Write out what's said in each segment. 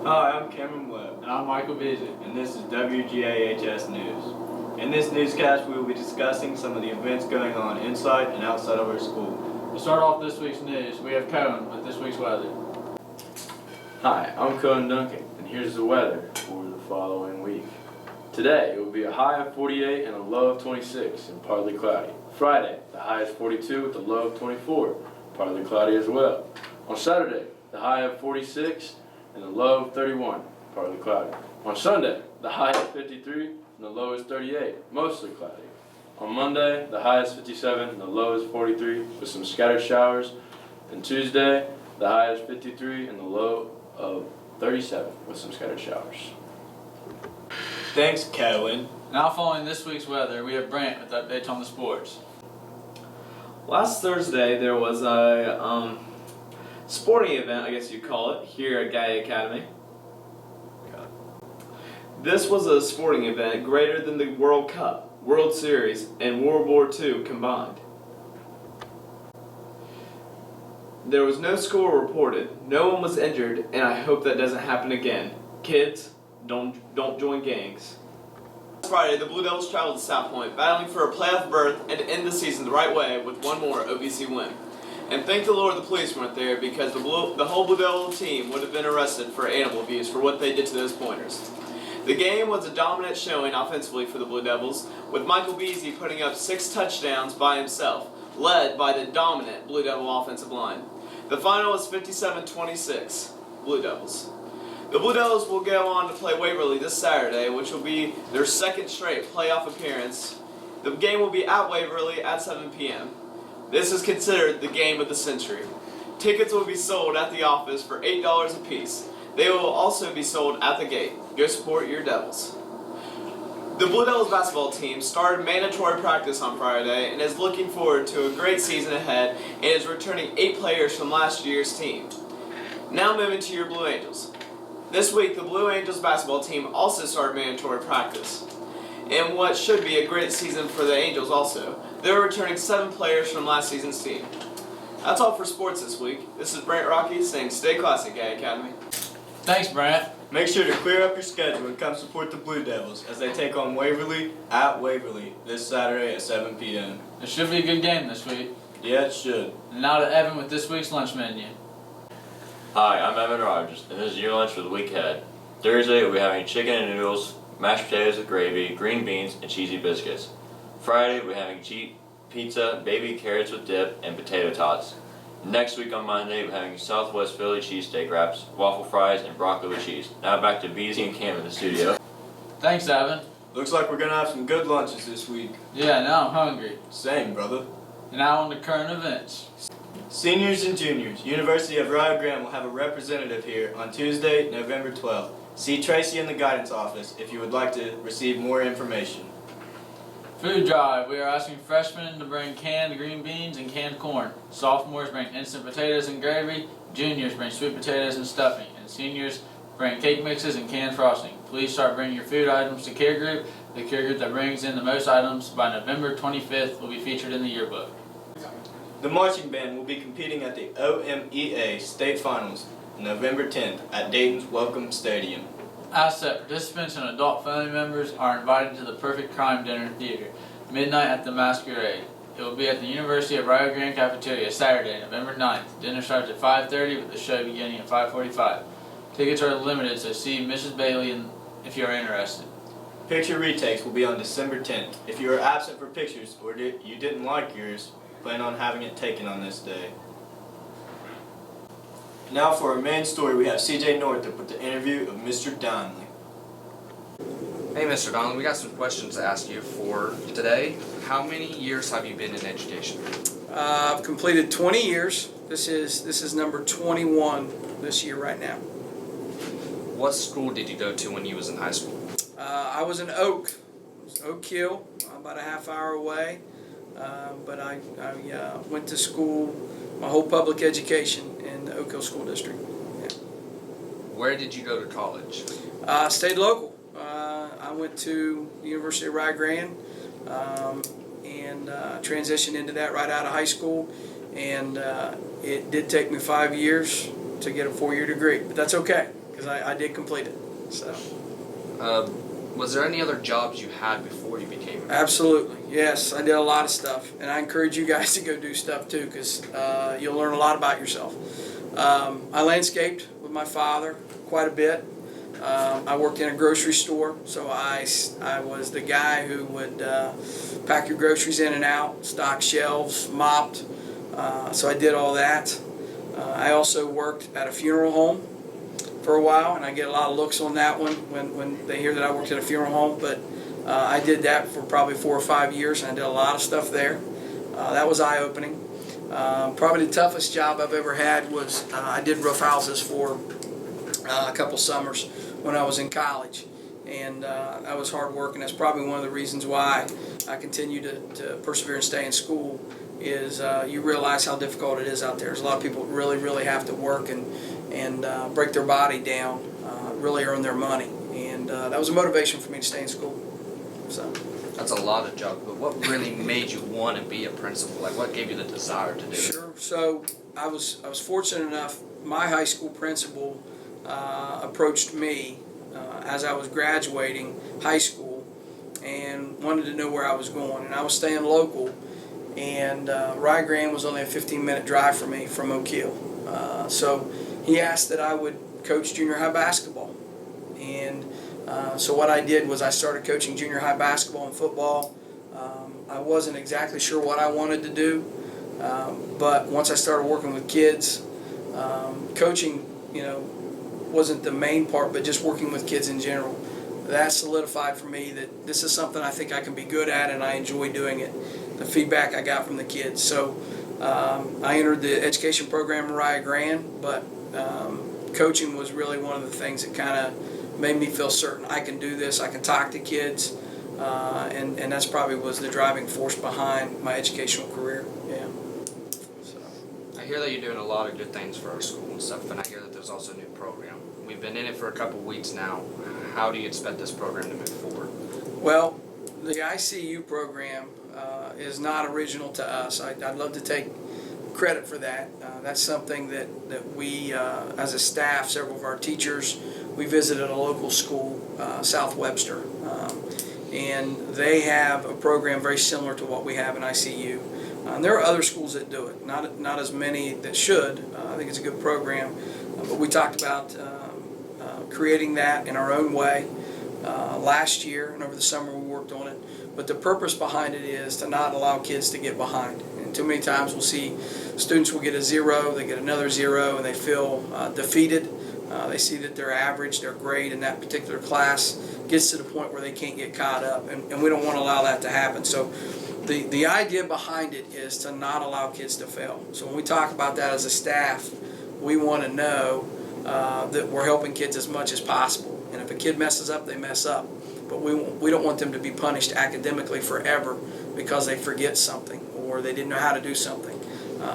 Hi, I'm Cameron Webb. And I'm Michael Beasley. And this is WGAHS News. In this newscast, we will be discussing some of the events going on inside and outside of our school. To start off this week's news, we have Cohen with this week's weather. Hi, I'm Cohen Duncan, and here's the weather for the following week. Today, it will be a high of 48 and a low of 26 and partly cloudy. Friday, the high is 42 with a low of 24, partly cloudy as well. On Saturday, the high of 46 and a low of 31, partly cloudy. On Sunday, the high is 53 and the low is 38, mostly cloudy. On Monday, the high is 57 and the low is 43 with some scattered showers. And Tuesday, the high is 53 and the low of 37 with some scattered showers. Thanks, Cohen. Now following this week's weather, we have Brant with updates on the sports. Last Thursday there was a sporting event, I guess you'd call it, here at Gallia Academy. This was a sporting event greater than the World Cup, World Series, and World War II combined. There was no score reported, no one was injured, and I hope that doesn't happen again. Kids, don't join gangs. Friday, the Blue Devils traveled to South Point, battling for a playoff berth and to end the season the right way with one more OVC win. And thank the Lord the police weren't there, because the whole Blue Devil team would have been arrested for animal abuse for what they did to those pointers. The game was a dominant showing offensively for the Blue Devils, with Michael Beasley putting up 6 touchdowns by himself, led by the dominant Blue Devil offensive line. The final was 57-26, Blue Devils. The Blue Devils will go on to play Waverly this Saturday, which will be their second straight playoff appearance. The game will be at Waverly at 7 p.m. This is considered the game of the century. Tickets will be sold at the office for $8 a piece. They will also be sold at the gate. Go support your Devils. The Blue Devils basketball team started mandatory practice on Friday and is looking forward to a great season ahead and is returning 8 players from last year's team. Now moving to your Blue Angels. This week, the Blue Angels basketball team also started mandatory practice, in what should be a great season for the Angels also. They're returning 7 players from last season's team. That's all for sports this week. This is Brant Rocky saying stay classy, Gallia Academy. Thanks, Brant. Make sure to clear up your schedule and come support the Blue Devils as they take on Waverly at Waverly this Saturday at 7 p.m. It should be a good game this week. Yeah, it should. And now to Evan with this week's lunch menu. Hi, I'm Evan Rogers, and this is your lunch for the week ahead. Thursday, we'll be having chicken and noodles, mashed potatoes with gravy, green beans, and cheesy biscuits. Friday, we're having cheap pizza, baby carrots with dip, and potato tots. Next week on Monday, we're having Southwest Philly cheesesteak wraps, waffle fries, and broccoli with cheese. Now back to Beasley and Cam in the studio. Thanks, Evan. Looks like we're going to have some good lunches this week. Yeah, now I'm hungry. Same, brother. And now on to current events. Seniors and juniors, University of Rio Grande will have a representative here on Tuesday, November 12th. See Tracy in the guidance office if you would like to receive more information. Food drive. We are asking freshmen to bring canned green beans and canned corn. Sophomores bring instant potatoes and gravy. Juniors bring sweet potatoes and stuffing. And seniors bring cake mixes and canned frosting. Please start bringing your food items to Care Group. The Care Group that brings in the most items by November 25th will be featured in the yearbook. The marching band will be competing at the OMEA State Finals November 10th at Dayton's Welcome Stadium. Asset participants and adult family members are invited to the Perfect Crime Dinner Theater, midnight at the Masquerade. It will be at the University of Rio Grande Cafeteria Saturday, November 9th. Dinner starts at 5:30 with the show beginning at 5:45. Tickets are limited, so see Mrs. Bailey if you are interested. Picture retakes will be on December 10th. If you are absent for pictures or you didn't like yours, plan on having it taken on this day. Now for our main story, we have CJ Northup with the interview of Mr. Donnelly. Hey Mr. Donnelly, we got some questions to ask you for today. How many years have you been in education? I've completed 20 years. This is number 21 this year right now. What school did you go to when you was in high school? I was in Oak Hill, about a half hour away. But I went to school, my whole public education in the Oak Hill School District. Yeah. Where did you go to college? Stayed local. I went to the University of Rio Grande and transitioned into that right out of high school. And it did take me 5 years to get a 4-year degree, but that's okay. because I did complete it. So. Was there any other jobs you had before you became a Absolutely, yes. I did a lot of stuff, and I encourage you guys to go do stuff too, because you'll learn a lot about yourself. I landscaped with my father quite a bit. I worked in a grocery store, so I was the guy who would pack your groceries in and out, stock shelves, mopped. So I did all that. I also worked at a funeral home for a while, and I get a lot of looks on that one when they hear that I worked at a funeral home, but I did that for probably 4 or 5 years, and I did a lot of stuff there. That was eye-opening. Probably the toughest job I've ever had was I did roof houses for a couple summers when I was in college, and that was hard work, and that's probably one of the reasons why I continue to persevere and stay in school is you realize how difficult it is out there. There's a lot of people that really have to work and break their body down, really earn their money, and that was a motivation for me to stay in school. So. That's a lot of jobs, but what really made you want to be a principal? Like, what gave you the desire to do it? Sure. So I was fortunate enough. My high school principal approached me as I was graduating high school and wanted to know where I was going, and I was staying local. And Rio Grande was only a 15-minute drive for me from Oak Hill. So he asked that I would coach junior high basketball. And so what I did was I started coaching junior high basketball and football. I wasn't exactly sure what I wanted to do, but once I started working with kids, coaching, wasn't the main part, but just working with kids in general. That solidified for me that this is something I think I can be good at, and I enjoy doing it. The feedback I got from the kids. So I entered the education program in Rio Grande, but coaching was really one of the things that kind of made me feel certain I can do this. I can talk to kids, and that's probably was the driving force behind my educational career. Yeah. So. I hear that you're doing a lot of good things for our school and stuff, and I hear that there's also a new program. We've been in it for a couple weeks now. How do you expect this program to move forward? Well, the ICU program is not original to us. I'd love to take credit for that. That's something that we, as a staff, several of our teachers, we visited a local school, South Webster, and they have a program very similar to what we have in ICU. And there are other schools that do it, not as many that should. I think it's a good program, but we talked about creating that in our own way last year, and over the summer we worked on it. But the purpose behind it is to not allow kids to get behind. And too many times we'll see students will get a 0, they get another 0, and they feel defeated. They see that their average, their grade in that particular class gets to the point where they can't get caught up, and we don't want to allow that to happen. So the idea behind it is to not allow kids to fail. So when we talk about that as a staff, we want to know that we're helping kids as much as possible. And if a kid messes up, they mess up. But we don't want them to be punished academically forever because they forget something or they didn't know how to do something.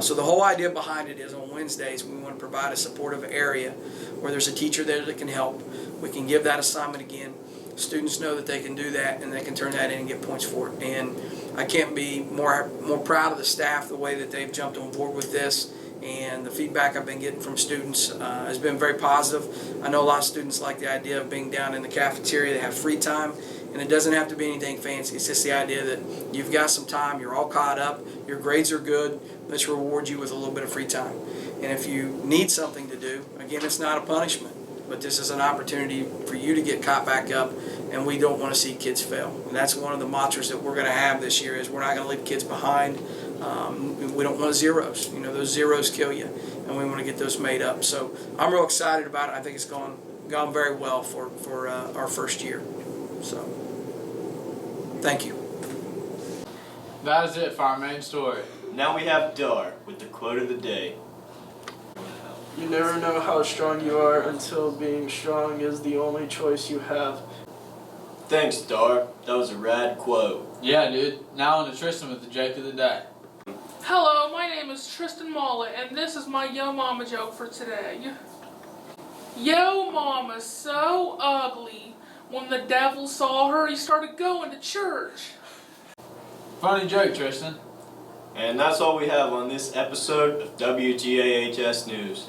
So the whole idea behind it is on Wednesdays we want to provide a supportive area where there's a teacher there that can help. We can give that assignment again. Students know that they can do that and they can turn that in and get points for it. And I can't be more proud of the staff, the way that they've jumped on board with this. And the feedback I've been getting from students has been very positive. I know a lot of students like the idea of being down in the cafeteria. They have free time, and it doesn't have to be anything fancy. It's just the idea that you've got some time, you're all caught up, your grades are good, let's reward you with a little bit of free time. And if you need something to do, again, it's not a punishment, but this is an opportunity for you to get caught back up, and we don't want to see kids fail. And that's one of the mantras that we're going to have this year is we're not going to leave kids behind. We don't want zeros. Those zeros kill you, and we want to get those made up. So I'm real excited about it. I think it's gone very well for our first year. So thank you. That is it for our main story. Now we have Dar with the quote of the day. You never know how strong you are until being strong is the only choice you have. Thanks, Dar. That was a rad quote. Yeah, dude. Now on to Tristan with the joke of the day. Hello, my name is Tristan Mollett, and this is my Yo Mama joke for today. Yo Mama's so ugly, when the devil saw her, he started going to church. Funny joke, Tristan. And that's all we have on this episode of WGAHS News.